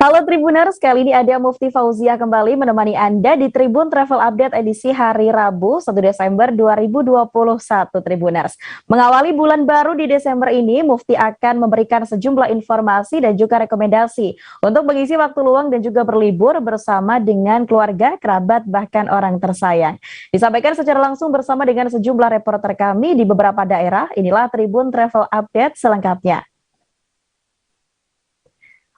Halo Tribuners, kali ini ada Mufti Fauzia kembali menemani Anda di Tribun Travel Update edisi hari Rabu 1 Desember 2021 Tribuners. Mengawali bulan baru di Desember ini, Mufti akan memberikan sejumlah informasi dan juga rekomendasi untuk mengisi waktu luang dan juga berlibur bersama dengan keluarga, kerabat, bahkan orang tersayang. Disampaikan secara langsung bersama dengan sejumlah reporter kami di beberapa daerah, inilah Tribun Travel Update selengkapnya.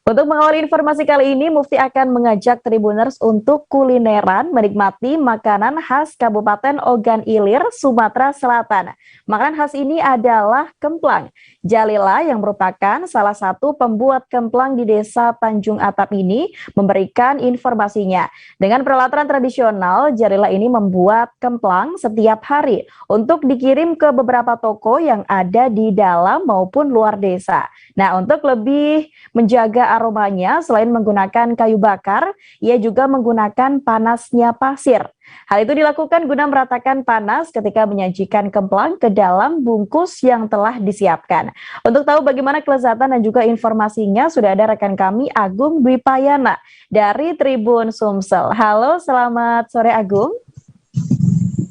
Untuk mengawali informasi kali ini, Mufti akan mengajak Tribuners untuk kulineran menikmati makanan khas Kabupaten Ogan Ilir, Sumatera Selatan. Makanan khas ini adalah kemplang. Jalila yang merupakan salah satu pembuat kemplang di Desa Tanjung Atap ini memberikan informasinya. Dengan peralatan tradisional, Jalila ini membuat kemplang setiap hari untuk dikirim ke beberapa toko yang ada di dalam maupun luar desa. Nah, untuk lebih menjaga aromanya, selain menggunakan kayu bakar, ia juga menggunakan panasnya pasir. Hal itu dilakukan guna meratakan panas ketika menyajikan kemplang ke dalam bungkus yang telah disiapkan. Untuk tahu bagaimana kelezatan dan juga informasinya, sudah ada rekan kami Agung Dwi Payana dari Tribun Sumsel. Halo, selamat sore Agung.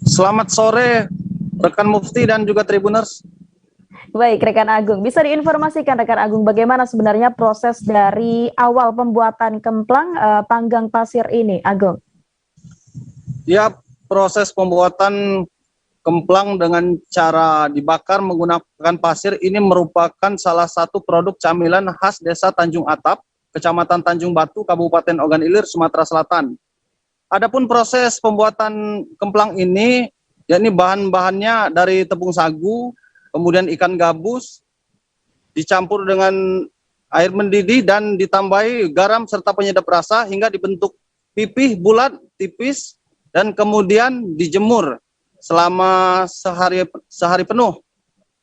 Selamat sore rekan Mufti dan juga Tribuners. Baik, rekan Agung, bisa diinformasikan rekan Agung bagaimana sebenarnya proses dari awal pembuatan kemplang panggang pasir ini, Agung? Ya, proses pembuatan kemplang dengan cara dibakar menggunakan pasir ini merupakan salah satu produk camilan khas Desa Tanjung Atap, Kecamatan Tanjung Batu, Kabupaten Ogan Ilir, Sumatera Selatan. Adapun proses pembuatan kemplang ini, yakni bahan-bahannya dari tepung sagu, kemudian ikan gabus, dicampur dengan air mendidih dan ditambahi garam serta penyedap rasa hingga dibentuk pipih bulat tipis dan kemudian dijemur selama sehari penuh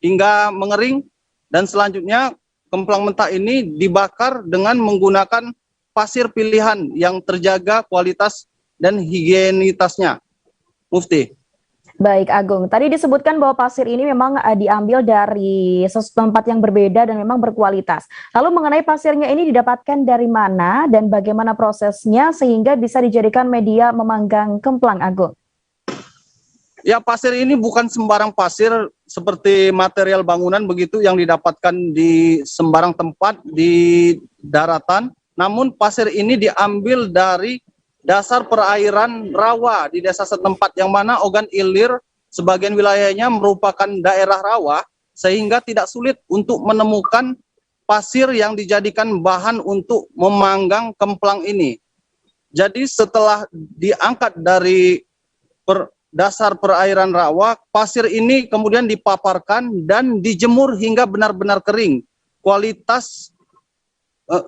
hingga mengering, dan selanjutnya kemplang mentah ini dibakar dengan menggunakan pasir pilihan yang terjaga kualitas dan higienitasnya. Mufti. Baik Agung, tadi disebutkan bahwa pasir ini memang diambil dari tempat yang berbeda dan memang berkualitas. Lalu mengenai pasirnya ini didapatkan dari mana dan bagaimana prosesnya sehingga bisa dijadikan media memanggang kemplang, Agung? Ya, pasir ini bukan sembarang pasir seperti material bangunan begitu yang didapatkan di sembarang tempat di daratan. Namun pasir ini diambil dari dasar perairan rawa di desa setempat, yang mana Ogan Ilir sebagian wilayahnya merupakan daerah rawa sehingga tidak sulit untuk menemukan pasir yang dijadikan bahan untuk memanggang kemplang ini. Jadi setelah diangkat dari dasar perairan rawa, pasir ini kemudian dipaparkan dan dijemur hingga benar-benar kering. Kualitas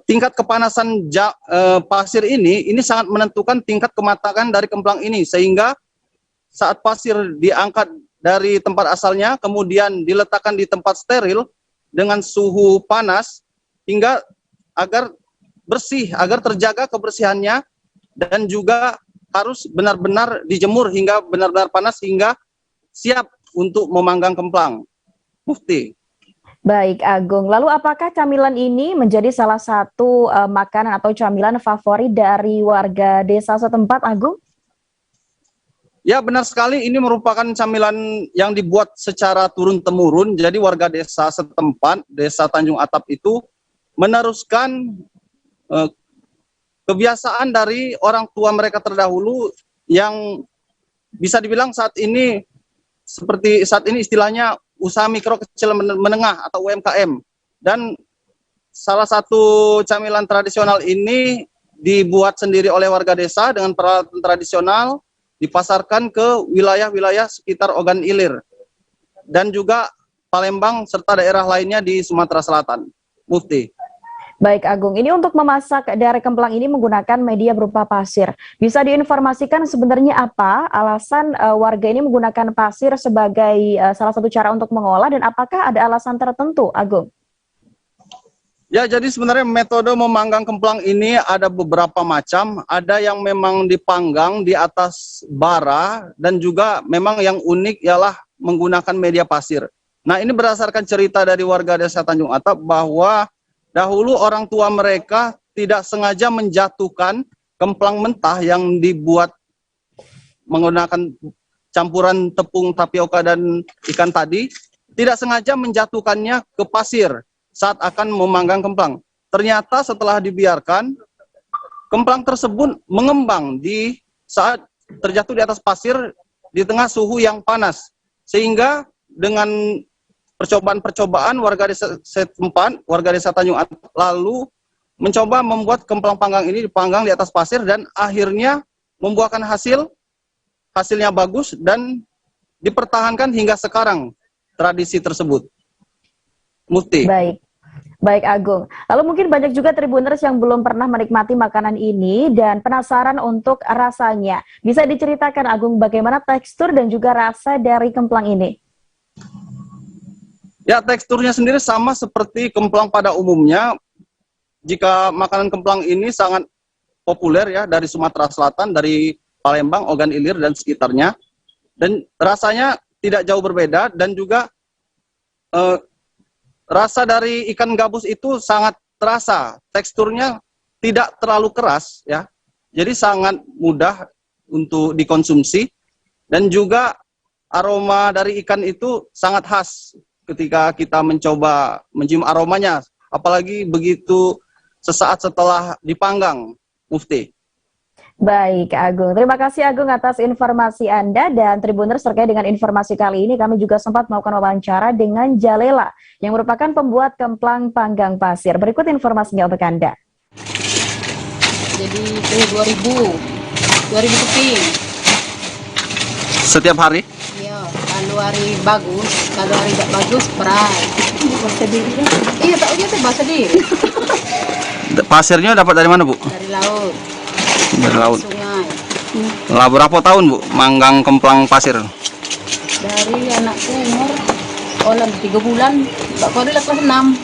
tingkat kepanasan pasir ini sangat menentukan tingkat kematangan dari kemplang ini, sehingga saat pasir diangkat dari tempat asalnya kemudian diletakkan di tempat steril dengan suhu panas hingga agar bersih, agar terjaga kebersihannya, dan juga harus benar-benar dijemur hingga benar-benar panas hingga siap untuk memanggang kemplang. Mufti. Baik Agung, lalu apakah camilan ini menjadi salah satu makanan atau camilan favorit dari warga desa setempat, Agung? Ya, benar sekali, ini merupakan camilan yang dibuat secara turun-temurun. Jadi warga desa setempat, Desa Tanjung Atap itu meneruskan kebiasaan dari orang tua mereka terdahulu yang bisa dibilang saat ini istilahnya usaha mikro kecil menengah atau UMKM. Dan salah satu camilan tradisional ini dibuat sendiri oleh warga desa dengan peralatan tradisional, dipasarkan ke wilayah-wilayah sekitar Ogan Ilir dan juga Palembang serta daerah lainnya di Sumatera Selatan. Mufti. Baik Agung, ini untuk memasak dari kemplang ini menggunakan media berupa pasir. Bisa diinformasikan sebenarnya apa alasan warga ini menggunakan pasir sebagai salah satu cara untuk mengolah, dan apakah ada alasan tertentu, Agung? Ya, jadi sebenarnya metode memanggang kemplang ini ada beberapa macam. Ada yang memang dipanggang di atas bara, dan juga memang yang unik ialah menggunakan media pasir. Nah, ini berdasarkan cerita dari warga Desa Tanjung Atap bahwa dahulu orang tua mereka tidak sengaja menjatuhkan kemplang mentah yang dibuat menggunakan campuran tepung tapioka dan ikan tadi, tidak sengaja menjatuhkannya ke pasir saat akan memanggang kemplang. Ternyata setelah dibiarkan, kemplang tersebut mengembang di saat terjatuh di atas pasir di tengah suhu yang panas. Sehingga dengan percobaan-percobaan warga desa setempat, warga desa Tanjung At lalu mencoba membuat kemplang panggang ini dipanggang di atas pasir dan akhirnya membuahkan hasilnya bagus dan dipertahankan hingga sekarang tradisi tersebut. Mufti. Baik. Baik Agung, lalu mungkin banyak juga Tribuners yang belum pernah menikmati makanan ini dan penasaran untuk rasanya. Bisa diceritakan Agung bagaimana tekstur dan juga rasa dari kemplang ini? Ya, teksturnya sendiri sama seperti kemplang pada umumnya. Jika makanan kemplang ini sangat populer ya dari Sumatera Selatan, dari Palembang, Ogan Ilir dan sekitarnya. Dan rasanya tidak jauh berbeda dan juga rasa dari ikan gabus itu sangat terasa, teksturnya tidak terlalu keras ya. Jadi sangat mudah untuk dikonsumsi dan juga aroma dari ikan itu sangat khas ketika kita mencoba mencium aromanya, apalagi begitu sesaat setelah dipanggang, Mufti. Baik Agung, terima kasih Agung atas informasi Anda dan Tribuners terkait dengan informasi kali ini kami juga sempat melakukan wawancara dengan Jalela yang merupakan pembuat kemplang panggang pasir. Berikut informasinya untuk Anda. Jadi itu 2000 keping. Setiap hari? Iya, kalau hari bagus, kalau hari tidak bagus berat. Iya, tak aja tuh bahasa diri. Pasirnya dapat dari mana, Bu? Dari laut. Dari laut. Sungai. Lah berapa tahun, Bu, manggang kemplang pasir? Dari anakku umur 3 bulan, Mbak Kori lah kelas 6.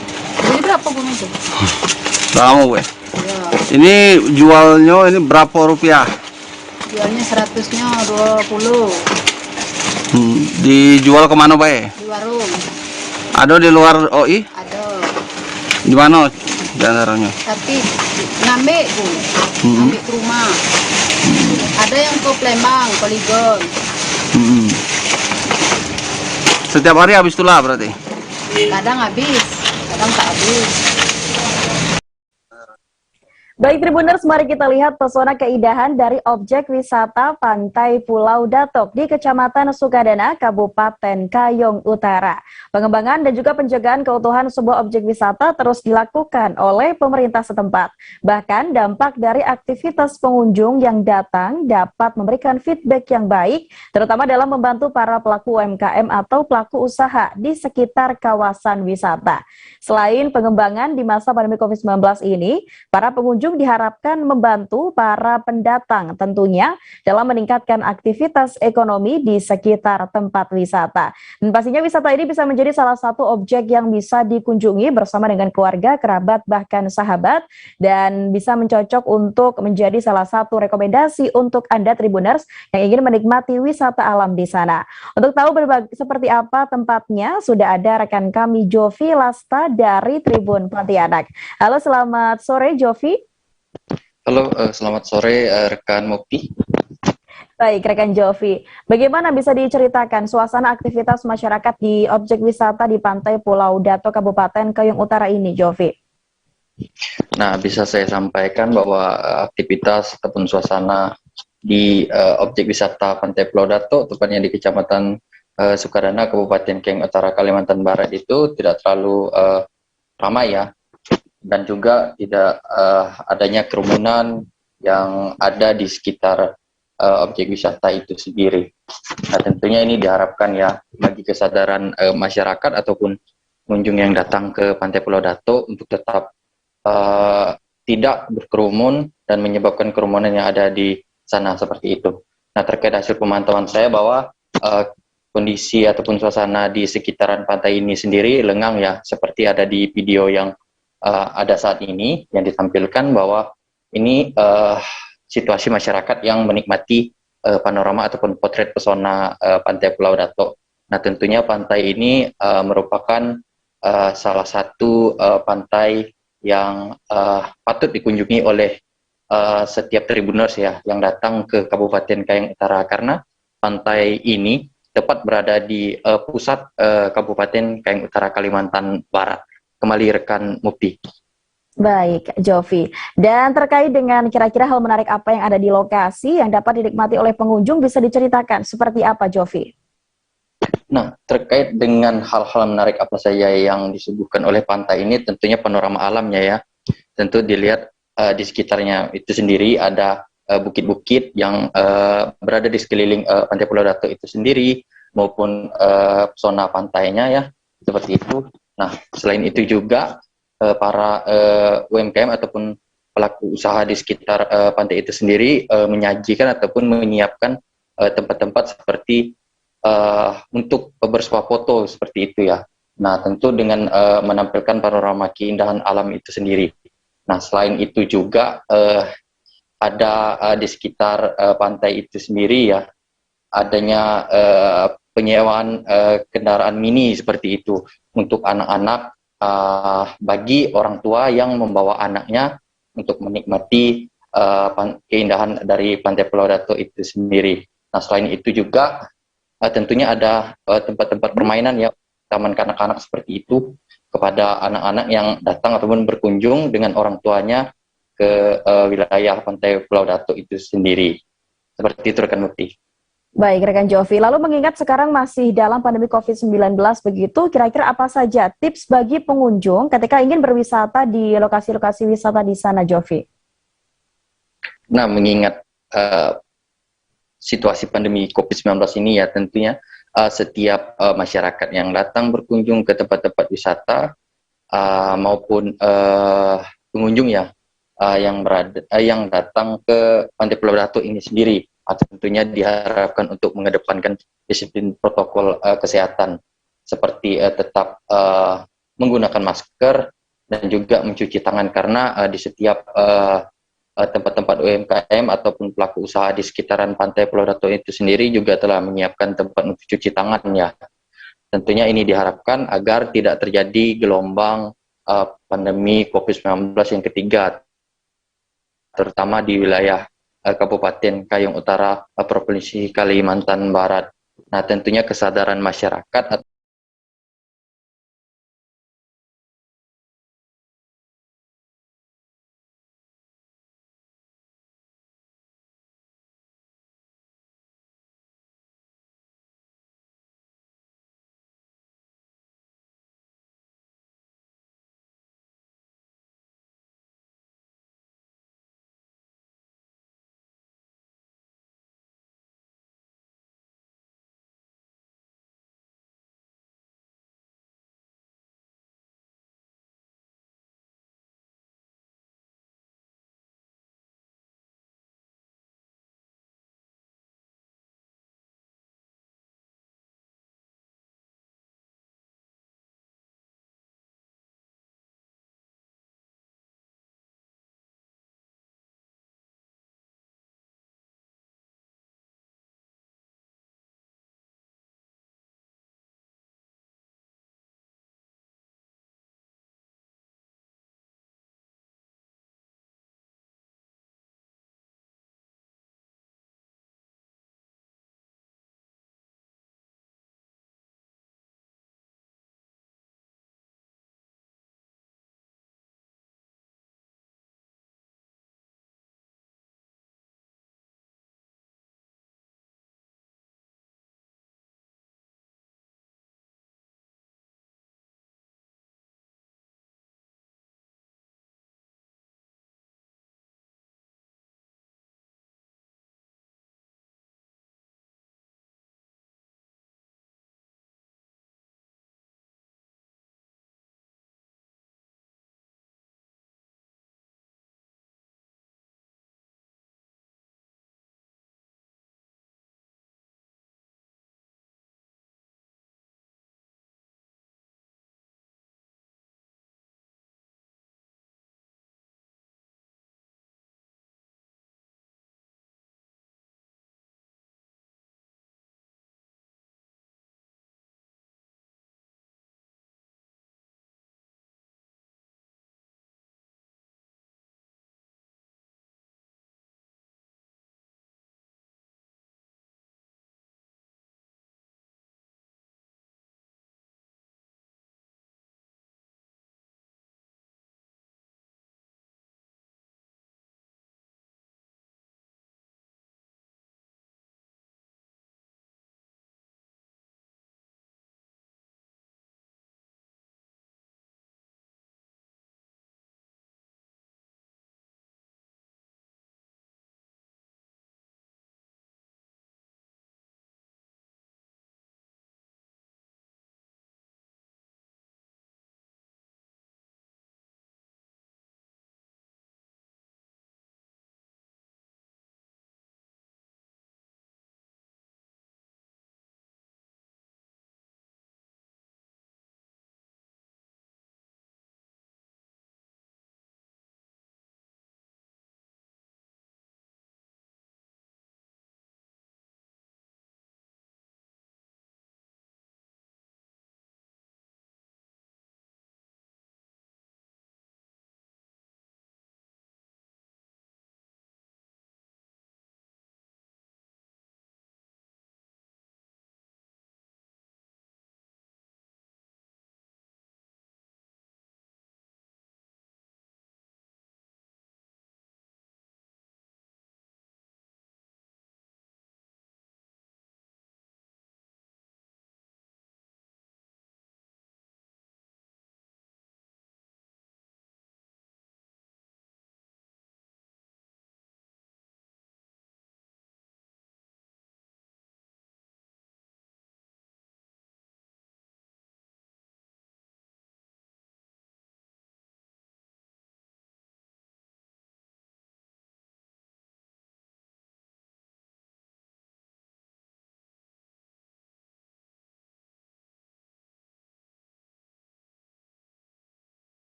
Jadi berapa pun itu? Lama, Bu. Ya, Ini jualnya ini berapa rupiah? jualnya 100-nya 20 Dijual kemana, Pak? di warung. Ada di luar OI? Ada. Di mana daerahnya? Tapi ngambil Bu, ngambil ke rumah. Ada yang ke Palembang, Poligon. Setiap hari habis itulah berarti? Kadang habis, kadang tak habis. Baik Tribuners, mari kita lihat pesona keindahan dari objek wisata Pantai Pulau Datok di Kecamatan Sukadana, Kabupaten Kayong Utara. Pengembangan dan juga penjagaan keutuhan sebuah objek wisata terus dilakukan oleh pemerintah setempat. Bahkan dampak dari aktivitas pengunjung yang datang dapat memberikan feedback yang baik, terutama dalam membantu para pelaku UMKM atau pelaku usaha di sekitar kawasan wisata. Selain pengembangan di masa pandemi COVID-19 ini, para pengunjung diharapkan membantu para pendatang tentunya dalam meningkatkan aktivitas ekonomi di sekitar tempat wisata. Dan pastinya wisata ini bisa menjadi salah satu objek yang bisa dikunjungi bersama dengan keluarga, kerabat, bahkan sahabat dan bisa mencocok untuk menjadi salah satu rekomendasi untuk Anda Tribuners yang ingin menikmati wisata alam di sana. Untuk tahu seperti apa tempatnya, sudah ada rekan kami Jovi Lasta dari Tribun Pontianak. Halo, selamat sore Jovi. Halo, selamat sore rekan Mukti. Baik, rekan Jovi. Bagaimana bisa diceritakan suasana aktivitas masyarakat di objek wisata di Pantai Pulau Datok, Kabupaten Kayong Utara ini, Jovi? Nah, bisa saya sampaikan bahwa aktivitas ataupun suasana di objek wisata Pantai Pulau Datok, tepatnya di Kecamatan Sukadana, Kabupaten Kayong Utara, Kalimantan Barat itu tidak terlalu ramai ya. Dan juga tidak adanya kerumunan yang ada di sekitar objek wisata itu sendiri. Nah, tentunya ini diharapkan ya bagi kesadaran masyarakat ataupun pengunjung yang datang ke Pantai Pulau Datok untuk tetap tidak berkerumun dan menyebabkan kerumunan yang ada di sana seperti itu. Nah, terkait hasil pemantauan saya bahwa kondisi ataupun suasana di sekitaran pantai ini sendiri lengang ya, seperti ada di video yang ada saat ini yang ditampilkan bahwa ini situasi masyarakat yang menikmati panorama ataupun potret pesona Pantai Pulau Datok. Nah, tentunya pantai ini merupakan salah satu pantai yang patut dikunjungi oleh setiap tribuners ya yang datang ke Kabupaten Kayong Utara, karena pantai ini tepat berada di pusat Kabupaten Kayong Utara, Kalimantan Barat. Kembali rekan Mufti. Baik, Jovi. Dan terkait dengan kira-kira hal menarik apa yang ada di lokasi yang dapat dinikmati oleh pengunjung, bisa diceritakan seperti apa, Jovi? Nah, terkait dengan hal-hal menarik apa saja yang disuguhkan oleh pantai ini, tentunya panorama alamnya ya. Tentu dilihat di sekitarnya itu sendiri ada bukit-bukit yang berada di sekeliling Pantai Pulau Datuk itu sendiri, maupun zona pantainya ya, seperti itu. Nah, selain itu juga para UMKM ataupun pelaku usaha di sekitar pantai itu sendiri menyajikan ataupun menyiapkan tempat-tempat seperti untuk bersuah foto seperti itu ya. Nah, tentu dengan menampilkan panorama keindahan alam itu sendiri. Nah, selain itu juga ada di sekitar pantai itu sendiri ya, adanya penyewaan kendaraan mini seperti itu untuk anak-anak, bagi orang tua yang membawa anaknya untuk menikmati keindahan dari Pantai Pulau Datuk itu sendiri. Nah, selain itu juga tentunya ada tempat-tempat permainan ya, taman kanak-kanak seperti itu kepada anak-anak yang datang ataupun berkunjung dengan orang tuanya ke wilayah Pantai Pulau Datuk itu sendiri. Seperti itu rekan Mufti. Baik, rekan Jovi. Lalu mengingat sekarang masih dalam pandemi COVID-19 begitu, kira-kira apa saja tips bagi pengunjung ketika ingin berwisata di lokasi-lokasi wisata di sana, Jovi? Nah, mengingat situasi pandemi COVID-19 ini ya, tentunya setiap masyarakat yang datang berkunjung ke tempat-tempat wisata maupun pengunjung ya yang datang ke Pantai Pulau Datuk ini sendiri, tentunya diharapkan untuk mengedepankan disiplin protokol kesehatan seperti tetap menggunakan masker dan juga mencuci tangan, karena di setiap tempat-tempat UMKM ataupun pelaku usaha di sekitaran Pantai Pulau Datuk itu sendiri juga telah menyiapkan tempat untuk cuci tangan ya. Tentunya ini diharapkan agar tidak terjadi gelombang pandemi COVID-19 yang ketiga, terutama di wilayah Kabupaten Kayong Utara, Provinsi Kalimantan Barat. Nah, tentunya kesadaran masyarakat